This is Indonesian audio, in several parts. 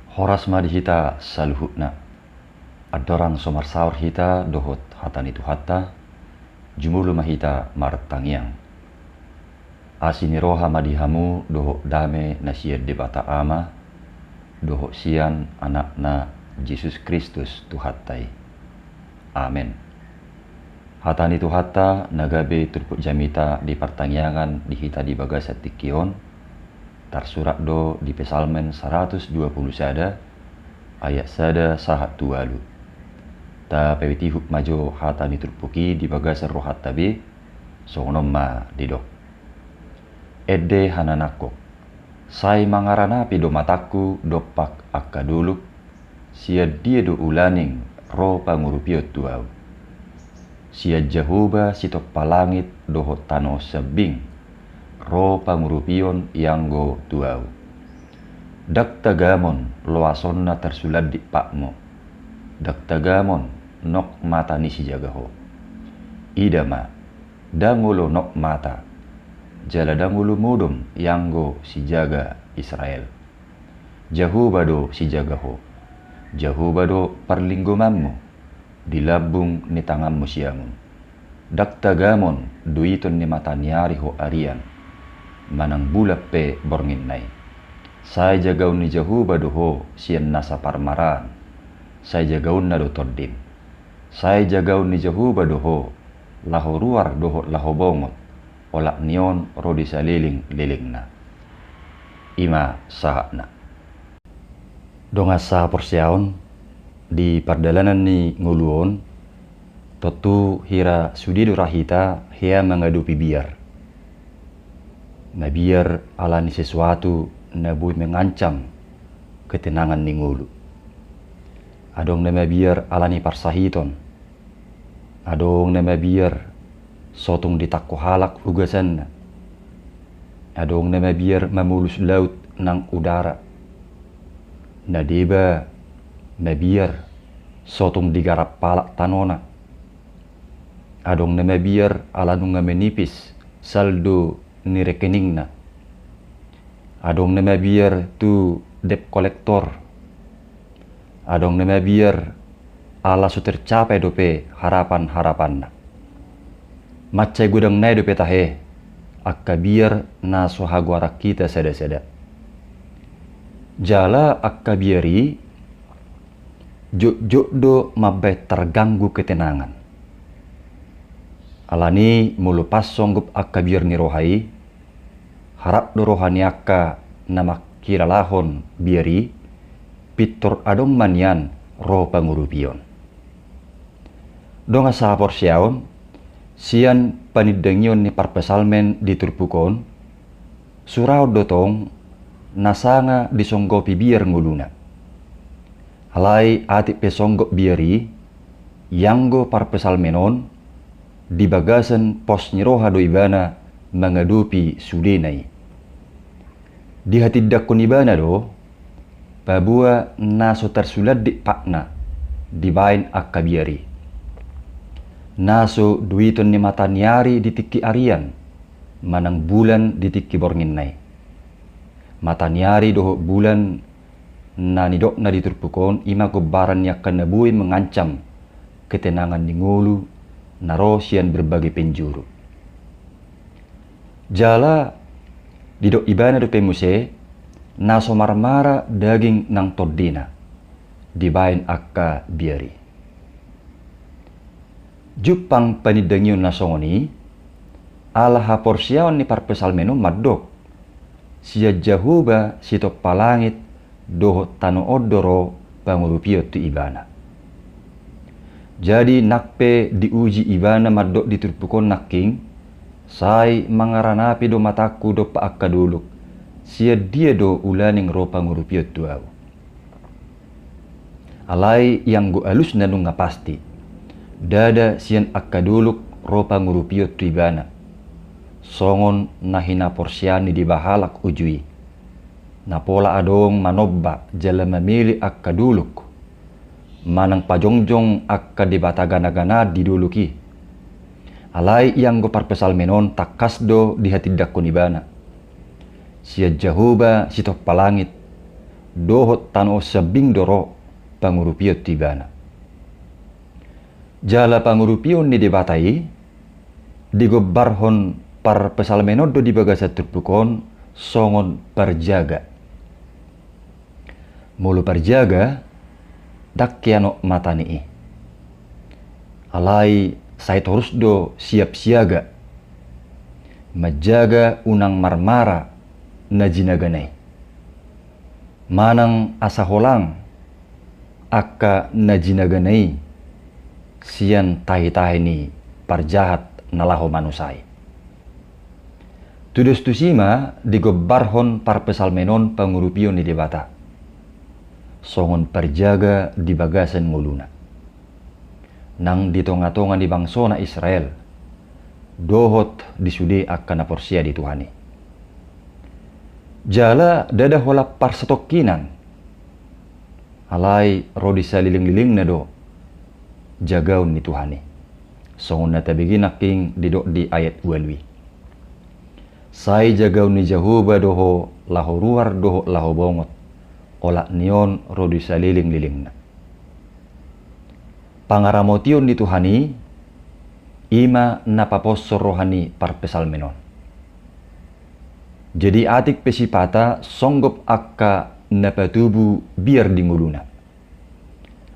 Horas madi hita saluhutna. Adorang somar saur hita dohot hatani tu hatta. Jumulu mahita martangiang. Asini roha madihamu doho dame na siya debata ama. Doho sian anak na Yesus Kristus tuhattai. Amen. Hatani tu hatta nagabe turput jamita di pertangyangan di hita di bagasat tikion. Tarsurat do di Pesalmen 120 sada ayat sada sahat tualu. Ta pewiti huk majo hatani turpuki di bagasar rohat tabi songonom ma didok. Edde hananakok. Sai mangaranapi do mataku dopak akka duluk. Sia dia do ulaning ro pangurupiot tuau. Sia Jehoba sitok palangit doho tano sebing. Ro pangurupion yanggo tuau. Dak tagamon loasonna tersulad di pakmo. Dak tagamon nok mata ni si jagaho. Idama dangulo nok mata. Jala dangulo mudum yanggo si jaga Israel. Jahubado si jagaho. Jahubado perlinggomanmu. Dilabung ni tanganmu siamun. Dak tagamon duiton ni mata niari ho arian. Manang bulap pe borngin nai. Sai jagaun ni Jehuba doho sian nasa parmaran. Sai jagaun na do toddim. Sai jagaun ni Jehuba doho laho ruar doho laho bongot. Olak nion rodi saliling liling na. Ima sahakna. Dongasa porsiaon di pardalanan ni nguluon. Totu hira sudidu rahita hia mengadupi biar. Na biar alani sesuatu na bui mengancam ketenangan ni ngulu. Adong na biar alani parsahiton. Adong na biar sotong ditakko halak ugasan na. Adong na biar mamulus laut ng udara. Na diba biar sotong digarap palak tanona. Adong na biar alanu nga menipis saldo ni rekening na. Adong na biar tu debt collector. Adong na biar ala su tercapai dope harapan-harapan na. Macay gudang na dope tahe akka biar na sohagwara kita seda-seda. Jala akka biari juk do mabay terganggu ketenangan. Alani mulupas songgup akka biar ni rohai. Harap do rohani akka namak kilalahon biari. Pitor adong manyan roh pangurupion. Donga sa porsiaon. Sian panidengyon ni parpesalmen diturpukon. Surau dotong nasanga disonggopi biar nguluna. Halai ati pesonggop biari. Yanggo parpesalmenon. Di bagasan pos nyiroha do ibana mengadupi sudenai. Di hati dakon ibana do, babua naso tersulad di pakna, di bain akabiari. Naso duiton ni mata niari di tiki arian, manang bulan di tiki borngin nai. Mata niari doho bulan na nidok na diturpukon ima gobaran yakan nabui mengancam ketenangan di ngulu narosian berbagai penjuru. Jala didok ibana do pemuse naso marmara daging nang todina dibain akka biari. Jupang panidengyon nasongoni ala haporsiaon ni parpesalmeno maddok sia Jehoba sitok palangit doho tano odoro pangurupiot tu ibana. Jadi nakpe diuji ibana madok diturpukon naking. Sai mangaranapi do mataku do pa akka duluk. Sia dia do ulaning ropa ngurupiot tuau. Alai yang go alus na nung nga pasti. Dada sian akka duluk ropa ngurupiot tu ibana. Songon na hinaporsiani di bahalak ujui. Napola adong manobba jala mamili akka duluk. Manang pajongjong akka di batagana-gana diduluki. Alai yang go parpesal menon takas do di hati dakon ibana. Sia Jehoba sitok palangit dohot tano sabing doro pangurupiot tibana. Jala pangurupion ni debatai digobarhon par pesalmenodo di bagasa turpukon songon parjaga. Mulu parjaga dakkiano matani alai saya terus do siap siaga majaga unang marmara na jinaganay manang asa holang akka na jinaganay siyan tahi-tahi ni parjahat nalaho manusay. Tudus tusima digobarhon par pesalmenon pangurupion ni debata songon parjaga di bagasan nguluna nang ditonga-tonga di bangsona Israel dohot disude akan naporsia di Tuhani. Jala dada hola parsetokinan alai rodi saliling-liling na do jagaun ni Tuhani songon natabigi naking didok di ayat 12. Sai jagaun ni Jehovah doho laho ruar doho laho bongot olak nion rodi saliling-liling na. Pangaramotion ni Tuhani ima napapos rohani parpesalmenon. Jadi atik pesipata songgop akka napatubu biar dinguluna.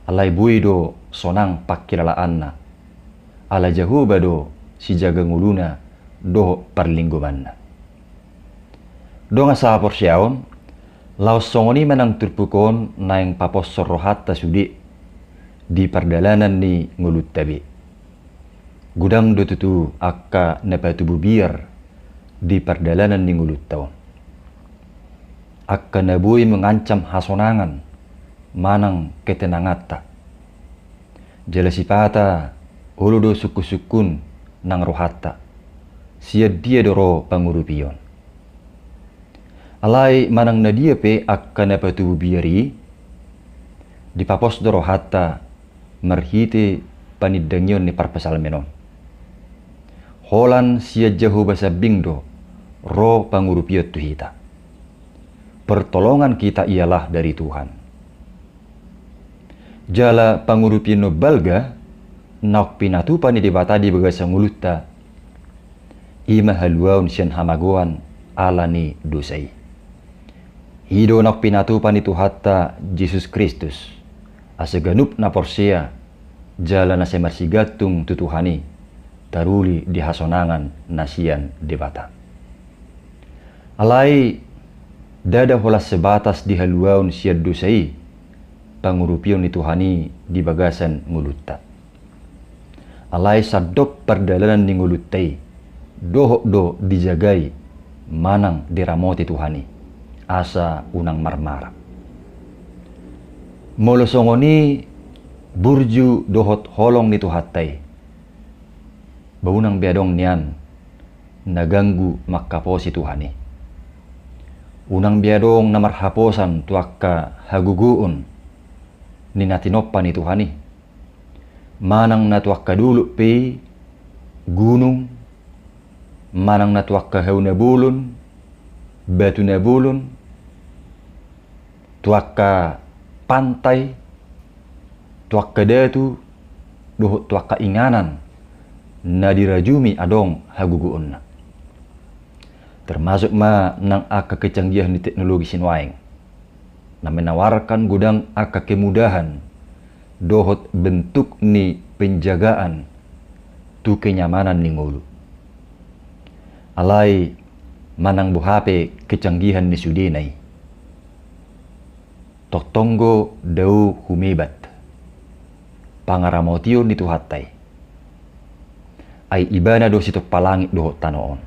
Alai buido sonang pakkiralaan na. Ala Jehovah do si jaga nguluna do parlingguman na. Do nga sa porsyaon, laos songoni manang turpukon na yung papos rohat ta sudi di perdalanan ni ngulut tabi. Gudang do tutu akka napatubu biar di perdalanan ni ngulut taon. Akka nabuhi mengancam hasonangan manang ketenangata. Jelasipata uludo suku-sukun nang rohata. Siya dia doro pangurupion. Alai manang nadia pe akka napatubu biari di papos doro hatta marhite panidangyon ni parpesalmenon. Holan siya Jehovah sabingdo ro pangurupiot tuhita. Pertolongan kita ialah dari Tuhan. Jala pangurupino balga nak pinatupa ni debata di bagasa ngulutta ima haluaun siyan hamaguan ala ni dosai. Hido nak pinatupa ni Tuhatta Jesus Kristus aseganup na porsia jala na semarsigatung tutuhani taruli di hasonangan nasian debata. Alai dada holas sebatas di haluaun siya dosai pangurupion ni Tuhani di bagasan ngulutta. Alai sadop perdalanan ni nguluttai dohok do dijagai manang diramoti Tuhani asa unang marmara. Molosongoni burju dohot holong ni Tuhatay. Baunang biadong niyan naganggu makaposi Tuhani. Unang biadong namarhaposan tuakka haguguun ni natinopa ni Tuhani. Manang natuakka dulu pe gunung, manang natuakka hauna bulun, batu na bulun, tuakka pantai, tuakka datu, dohot tuakka inganan na dirajumi adong haguguun na. Termasuk ma nang aka kecanggihan di teknologi sinwaing na menawarkan gudang aka kemudahan dohot bentuk ni penjagaan tu kenyamanan ni ngulu. Alai manang buhape kecanggihan ni sudinay. Toktongo dau humebat. Pangaramotion ni Tuhatay. Ay ibana do sitok palangit dohot tanoon.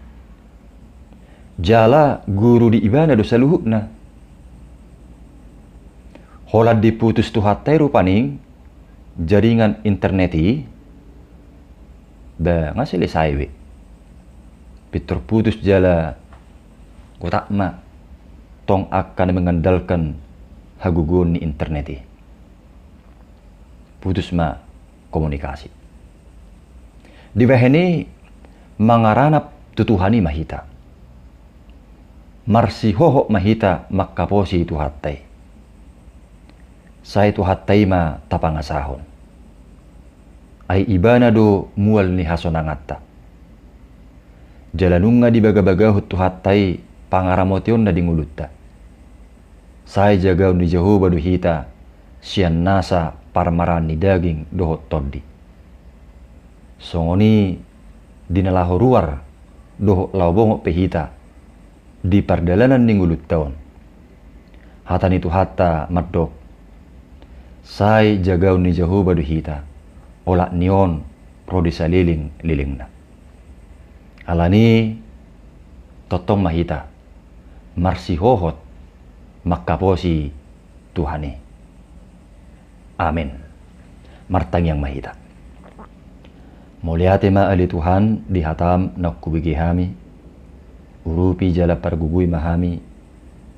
Jala guru di ibana do saluhuk na. Holad diputus Tuhatay rupaning jaringan interneti da ngasili saywe. Pitur putus jala kotak ma tong akan mengandalkan hagugun ni interneti. Putus ma komunikasi. Di baheni mangaranap tutuhani mahita. Marsi hoho mahita makaposi Tuhatay. Sa itu hataima tapangasahon. Ay ibana do mual ni hasonangatta. Jalanunga di baga-bagahut tu hatai pangaramotion na dingulutta. Say jagaw ni Jehovah do hita siyan nasa parmaran ni daging dohot toddi. Songoni dinalahoruar dohot laubongo pehita di pardalanan ninguluttaon. Hatan itu hatta maddok. Say jagaw ni Jehovah do hita ola nion prodi saliling-lilingna. Alani totong mahita marsihohot makaposi Tuhani. Amin. Martang yang mahita. Muliate ma ali Tuhan di hatam na kubigihami, urupi jala pargugui mahami,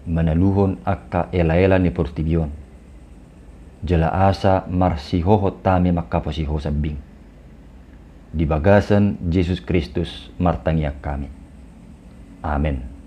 manaluhon akka ela-ela ni portibion. Jala asa marsihohot tami makaposiho sabing. Di bagasan Yesus Kristus martangyak kami. Amin.